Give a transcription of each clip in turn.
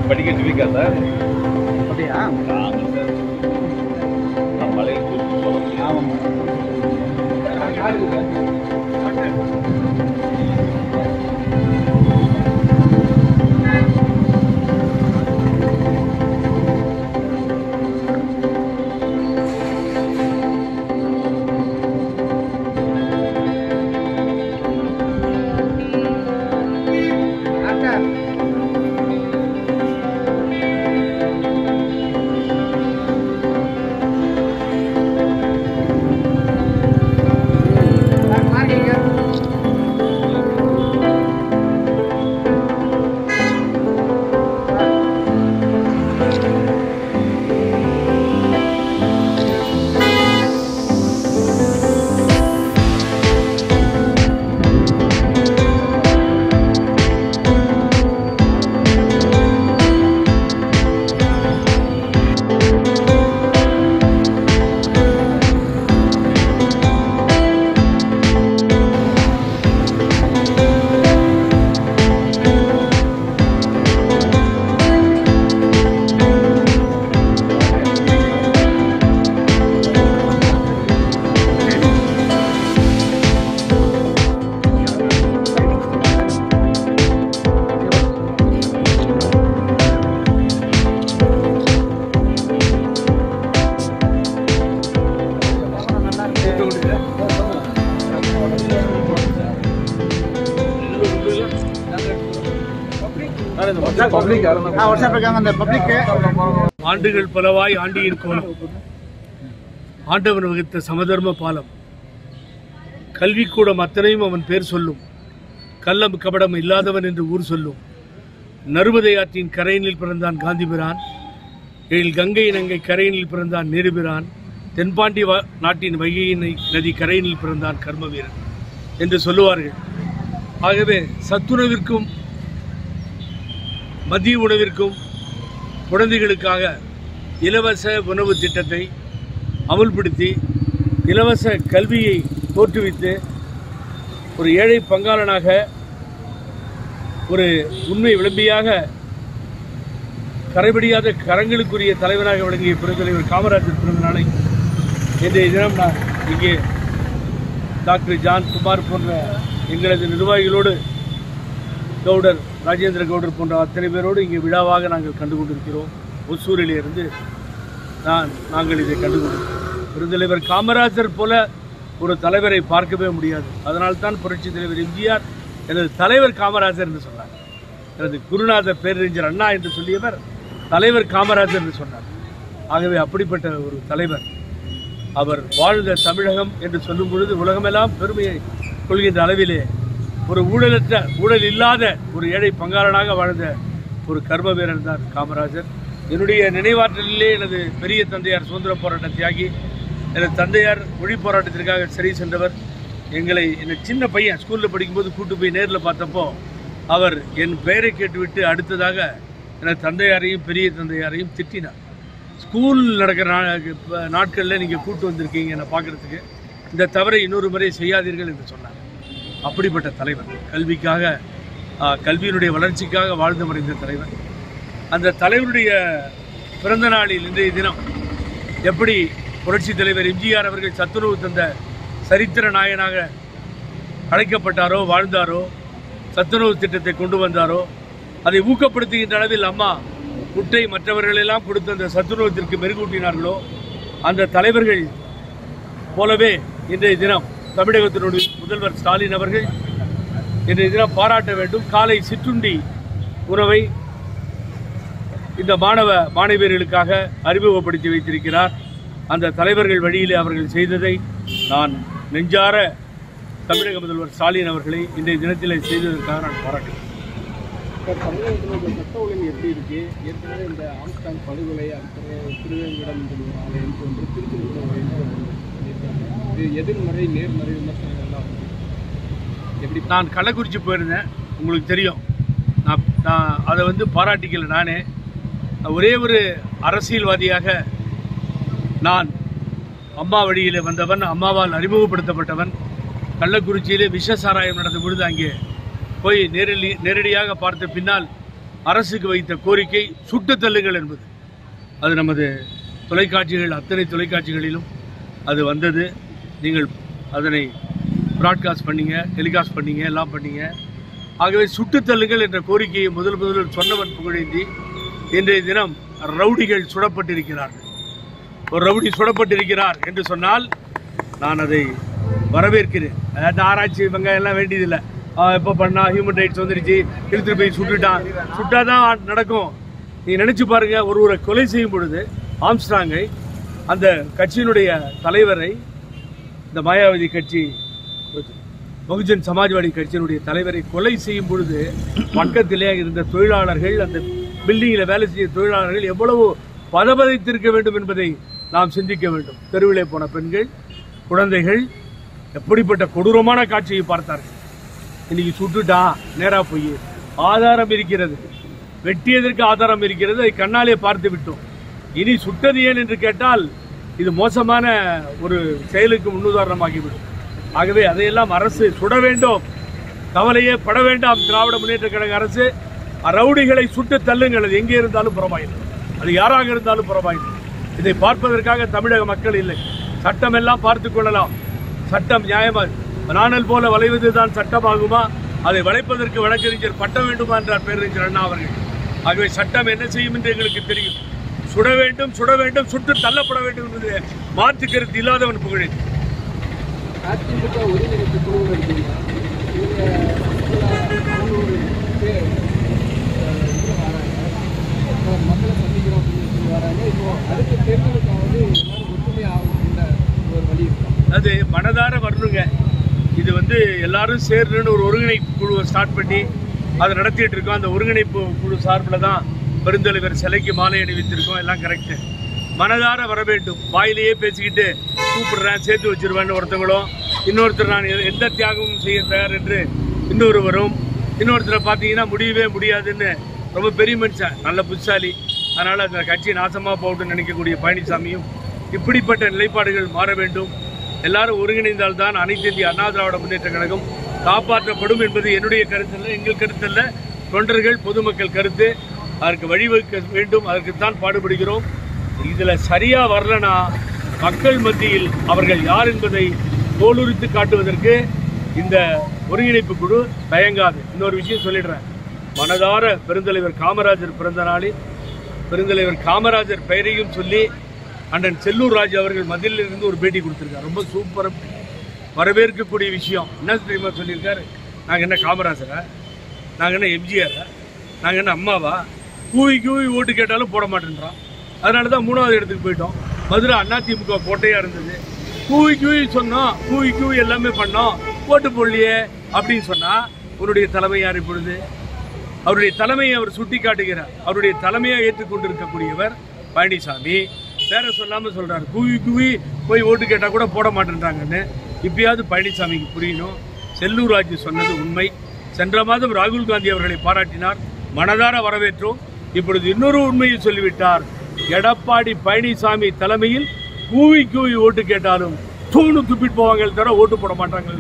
படிக்கட்டு இருக்கா சார்? அப்படியா? ஆமாம் சார். நான் மலையில் கூப்பிட்டு போக முடியும். ஆமாம். ஆண்டுகள் பலவாய் ஆண்டியின் கோலம், ஆண்டவன் வகுத்த சமதர்ம பாலம், கல்விக்கூடம் அத்தனையும் அவன் பேர் சொல்லும், கள்ளம் கபடம் இல்லாதவன் என்று ஊர் சொல்லும். நருமதை ஆற்றின் கரையினில் பிறந்தான் காந்திபிரான், எழில் கங்கை நங்கை கரையினில் பிறந்தான் நேருபிரான், தென்பாண்டி நாட்டின் வைகையின் நதி கரையினில் பிறந்தான் கர்மவீரன் என்று சொல்லுவார்கள். ஆகவே சத்துணவிற்கும் மதிய உணவிற்கும் குழந்தைகளுக்காக இலவச உணவு திட்டத்தை அமுல்படுத்தி இலவச கல்வியை தோற்றுவித்து ஒரு ஏழை பங்காளனாக ஒரு உண்மை விளம்பியாக கரைபடியாத கரங்களுக்குரிய தலைவனாக விளங்கிய பெருந்தலைவர் காமராஜர் பிறந்த நாளை இன்றைய தினம் நான் இங்கே டாக்டர் ஜான் குமார் போன்ற எங்களது நிர்வாகிகளோடு கவுடர் ராஜேந்திர கவுடர் போன்ற அத்தனை பேரோடு இங்கே விழாவாக நாங்கள் கண்டு கொண்டிருக்கிறோம். ஒசூரிலிருந்து நாங்கள் இதை கண்டு கொண்டிருக்கிறோம். பெருந்தலைவர் காமராஜர் போல ஒரு தலைவரை பார்க்கவே முடியாது. அதனால்தான் புரட்சி தலைவர் எம்ஜிஆர் எனது தலைவர் காமராஜர் என்று சொன்னார். எனது குருநாதர் பேரறிஞர் அண்ணா என்று சொல்லியவர் தலைவர் காமராஜர் என்று சொன்னார். ஆகவே அப்படிப்பட்ட ஒரு தலைவர், அவர் வாழ்ந்த தமிழகம் என்று சொல்லும் பொழுது உலகமெல்லாம் பெருமையை கொள்கின்ற அளவிலே ஒரு ஊழல் இல்லாத ஒரு ஏழை பங்காளனாக வாழ்ந்த ஒரு கர்ம வீரன் தான் காமராஜர். என்னுடைய நினைவாற்றலிலே எனது பெரிய தந்தையார் சுதந்திர போராட்ட தியாகி, எனது தந்தையார் மொழி போராட்டத்திற்காக சிறை சென்றவர். என்னை சின்ன பையன் ஸ்கூலில் படிக்கும்போது கூட்டு போய் நேரில் பார்த்தப்போ அவர் என் பெயரை கேட்டுவிட்டு அடுத்ததாக எனது தந்தையாரையும் பெரிய தந்தையாரையும் திட்டினார். ஸ்கூல் நடக்கிற நாட்களில் நீங்கள் கூட்டு வந்திருக்கீங்க என்னை பார்க்குறதுக்கு, இந்த தவறை இன்னொரு முறை செய்யாதீர்கள் என்று சொன்னார். அப்படிப்பட்ட தலைவர், கல்விக்காக கல்வியினுடைய வளர்ச்சிக்காக வாழ்ந்து மறைந்த தலைவர். அந்த தலைவருடைய பிறந்த நாளில் இன்றைய தினம் எப்படி புரட்சி தலைவர் எம்ஜிஆர் அவர்கள் சத்துணவு தந்த சரித்திர நாயனாக அழைக்கப்பட்டாரோ, வாழ்ந்தாரோ, சத்துணவு திட்டத்தை கொண்டு வந்தாரோ, அதை ஊக்கப்படுத்துகின்ற அளவில் அம்மா முட்டை மற்றவர்களெல்லாம் கொடுத்து அந்த சத்துணவத்திற்கு மெருகூட்டினார்களோ, அந்த தலைவர்கள் போலவே இன்றைய தினம் தமிழகத்தினுடைய முதல்வர் ஸ்டாலின் அவர்கள் இன்றைய தினம் பாராட்ட வேண்டும். காலை சிற்றுண்டி உணவை இந்த மாணவியர்களுக்காக அறிமுகப்படுத்தி வைத்திருக்கிறார். அந்த தலைவர்கள் வழியிலே அவர்கள் செய்ததை நான் நெஞ்சார தமிழக முதல்வர் ஸ்டாலின் அவர்களை இன்றைய தினத்தில் செய்ததற்காக நான் பாராட்டுகிறேன். தமிழகத்தினுடைய சட்ட ஒழுங்கு எப்படி இருக்கு? ஏற்கனவே இந்த ஆம்ஸ்டாங் படுகொலை, திருவேங்கடம் ஆலயம் போன்று திருச்சிருப்பூர் இது எதிர்மறை நேர்மறை விமர்சனங்கள்லாம் எப்படி? நான் கள்ளக்குறிச்சி போயிருந்தேன், உங்களுக்கு தெரியும். நான் அதை பாராட்டிக்கல. நானே ஒரே ஒரு அரசியல்வாதியாக நான் அம்மா வழியில் வந்தவன், அம்மாவால் அறிமுகப்படுத்தப்பட்டவன். கள்ளக்குறிச்சியிலே விஷ சாராயம் நடந்த பொழுது அங்கே போய் நேரடியாக பார்த்த பின்னால் அரசுக்கு வைத்த கோரிக்கை சுட்டு தள்ளுங்கள் என்பது. அது நமது தொலைக்காட்சிகள் அத்தனை தொலைக்காட்சிகளிலும் அது வந்தது. நீங்கள் அதனை பிராட்காஸ்ட் பண்ணீங்க, டெலிகாஸ்ட் பண்ணீங்க, எல்லாம் பண்ணீங்க. ஆகவே சுட்டு தள்ளுங்கள் என்ற கோரிக்கையை முதலில் சொன்னவன் புகழேந்தி. இன்றைய தினம் ரவுடிகள் சுடப்பட்டிருக்கிறார்கள். ஒரு ரவுடி சுடப்பட்டிருக்கிறார் என்று சொன்னால் நான் அதை வரவேற்கிறேன். அதாவது ஆராய்ச்சி வெங்காயம் எல்லாம் வேண்டியதில்லை. எப்போ பண்ணா ஹியூமன் ரைட்ஸ் வந்துருச்சு, இழுத்துட்டு போய் சுட்டாதான் நடக்கும். நீங்க நினைச்சு பாருங்க, ஒருவரை கொலை செய்யும் பொழுது ஆம்ஸ்ட்ராங்கை, அந்த கட்சியினுடைய தலைவரை, இந்த மாயாவதி கட்சி பகுஜன் சமாஜ்வாடி கட்சியினுடைய தலைவரை கொலை செய்யும் பொழுது பக்கத்திலே இருந்த தொழிலாளர்கள், அந்த பில்டிங்கில் வேலை செய்ய தொழிலாளர்கள் எவ்வளவு பதபதைத்திருக்க வேண்டும் என்பதை நாம் சிந்திக்க வேண்டும். தெருவிலே போன பெண்கள், குழந்தைகள் எப்படிப்பட்ட கொடூரமான காட்சியை பார்த்தார்கள். இன்னைக்கு சுட்டுட்டா நேரா போய் ஆதாரம் இருக்கிறது, வெட்டியதற்கு ஆதாரம் இருக்கிறது, அதை கண்ணாலே பார்த்து விட்டோம். இனி சுட்டது ஏன் என்று கேட்டால் இது மோசமான ஒரு செயலுக்கு முன்னுதாரணமாகிவிடும். ஆகவே அதையெல்லாம் அரசு சுட வேண்டும், கவலையே பட வேண்டாம். திராவிட முன்னேற்ற கழக அரசு ரவுடிகளை சுட்டு தள்ளுங்கள். அது எங்கே இருந்தாலும் புறமாயிடும், அது யாராக இருந்தாலும் புறமாயிடும். இதை பார்ப்பதற்காக தமிழக மக்கள் இல்லை. சட்டம் எல்லாம் பார்த்துக் கொள்ளலாம். சட்டம் நியாயமாக நாணல் போல வளைவதுதான் சட்டமாகுமா? அதை வளைப்பதற்கு வழக்கறிஞர் பட்டம் வேண்டுமா என்றார் பேரறிஞர் அண்ணா அவர்கள். ஆகவே சட்டம் என்ன செய்யும் என்று எங்களுக்கு தெரியும். சுட வேண்டும், சுட வேண்டும், சுட்டு தள்ளப்பட வேண்டும் என்பது மாற்று கருத்து இல்லாதவன் புகழேந்தி. அதிமுக ஒருங்கிணைப்பு குழு மக்களை சந்திக்கிறோம் அப்படின்னு சொல்லி வராங்க. இப்போ அடுத்த தேர்தலுக்காவது எல்லாரும் ஒற்றுமை ஆகுன்ற ஒரு வழி இருக்கும். அது மனதார வரணுங்க. இது எல்லாரும் சேர்ந்து ஒரு ஒருங்கிணைப்பு குழுவை ஸ்டார்ட் பண்ணி அதை நடத்திட்டு இருக்கோம். அந்த ஒருங்கிணைப்பு குழு சார்பில் தான் பெருந்தலைவர் சிலைக்கு மாலை அணிவித்திருக்கோம். எல்லாம் கரெக்டு. மனதார வர வேண்டும். வாயிலேயே பேசிக்கிட்டு கூப்பிடுறேன், சேர்த்து வச்சிருவேன்னு ஒருத்தவங்களும், இன்னொருத்தர் நான் எந்த தியாகமும் செய்ய தயார் என்று இன்னொருவரும், இன்னொருத்தரை பார்த்தீங்கன்னா முடியவே முடியாதுன்னு ரொம்ப பெரிய மனுஷன், நல்ல புத்திசாலி, அதனால் அந்த கட்சி நாசமாக போகட்டும்னு நினைக்கக்கூடிய பழனிசாமியும் இப்படிப்பட்ட நிலைப்பாடுகள் மாற வேண்டும். எல்லாரும் ஒருங்கிணைந்தால்தான் அனைத்து இந்திய அண்ணா திராவிட முன்னேற்ற கழகம் காப்பாற்றப்படும் என்பது என்னுடைய கருத்தல்ல, எங்கள் கருத்தல்ல, தொண்டர்கள் பொதுமக்கள் கருத்து. அதற்கு வழிவகுக்க வேண்டும். அதற்குத்தான் பாடுபடுகிறோம். இதில் சரியா வரலனா மக்கள் மத்தியில் அவர்கள் யார் என்பதை தோலுரித்து காட்டுவதற்கு இந்த ஒருங்கிணைப்பு குழு தயங்காது. இன்னொரு விஷயம் சொல்லிடுறேன். மனதார பெருந்தலைவர் காமராஜர் பிறந்த நாளில் பெருந்தலைவர் காமராஜர் பெயரையும் சொல்லி அண்ணன் செல்லூர் ராஜு அவர்கள் மத்தியில் இருந்து ஒரு பேட்டி கொடுத்திருக்காரு. ரொம்ப சூப்பர், வரவேற்கக்கூடிய விஷயம். என்ன தெரியுமா சொல்லியிருக்காரு? நாங்கள் என்ன காமராஜரா, நாங்கள் என்ன எம்ஜிஆரா, நாங்கள் என்ன அம்மாவா, கூவி கூவி ஓட்டு கேட்டாலும் போட மாட்டேன்றோம். அதனால தான் 3வது இடத்துக்கு போயிட்டோம். மதுரை அதிமுக கோட்டையாக இருந்தது. கூவி கூவி சொன்னோம், கூவி கூவி எல்லாமே பண்ணோம், ஓட்டு போடலையே அப்படின்னு சொன்னால் உன்னுடைய தலைமை யார்? இப்பொழுது அவருடைய தலைமையை அவர் சுட்டி காட்டுகிறார். அவருடைய தலைமையாக ஏற்றுக்கொண்டிருக்கக்கூடியவர் பழனிசாமி. வேற சொல்லாமல் சொல்கிறார், கூவி கூவி போய் ஓட்டு கேட்டால் கூட போட மாட்டேன்றாங்கன்னு. இப்பயாவது பழனிசாமிக்கு புரியணும். செல்லூர் ராஜு சொன்னது உண்மை. சென்ற மாதம் ராகுல் காந்தி அவர்களை பாராட்டினார், மனதார வரவேற்றோம். இப்பொழுது இன்னொரு உண்மையை சொல்லிவிட்டார். எடப்பாடி பழனிசாமி தலைமையில் கூவி கூவி ஓட்டு கேட்டாலும் தூணு துப்பிட்டு போவாங்க, தவிர ஓட்டு போட மாட்டாங்க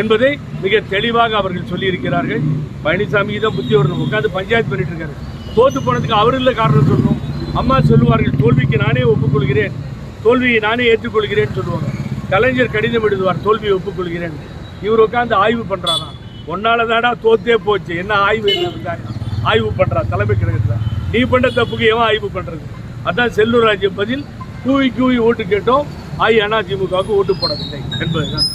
என்பதை மிக தெளிவாக அவர்கள் சொல்லியிருக்கிறார்கள். பழனிசாமி தான் புத்தி வரணும். உட்காந்து பஞ்சாயத்து பண்ணிட்டு இருக்காரு. தோத்து போனதுக்கு அவர் இல்லை காரணம் சொல்லணும். அம்மா சொல்லுவார்கள், தோல்விக்கு நானே ஒப்புக்கொள்கிறேன், தோல்வியை நானே ஏற்றுக்கொள்கிறேன்னு சொல்லுவாங்க. கலைஞர் கடிதம் எழுதுவார், தோல்வியை ஒப்புக்கொள்கிறேன். இவர் உட்காந்து ஆய்வு பண்றாராம். ஒன்னால தாடா தோத்தே போச்சு, என்ன ஆய்வு, என்ன ஆய்வு பண்றா தலைமை கழகத்தில்? நீ பண்ண தப்புக்கு எவன் ஆய்வு பண்றது? அதான் செல்லூர் ராஜு பதில். கூவி கூவி ஓட்டு கேட்டோம், அதிமுகவுக்கு ஓட்டு போடவில்லை என்பதுதான்.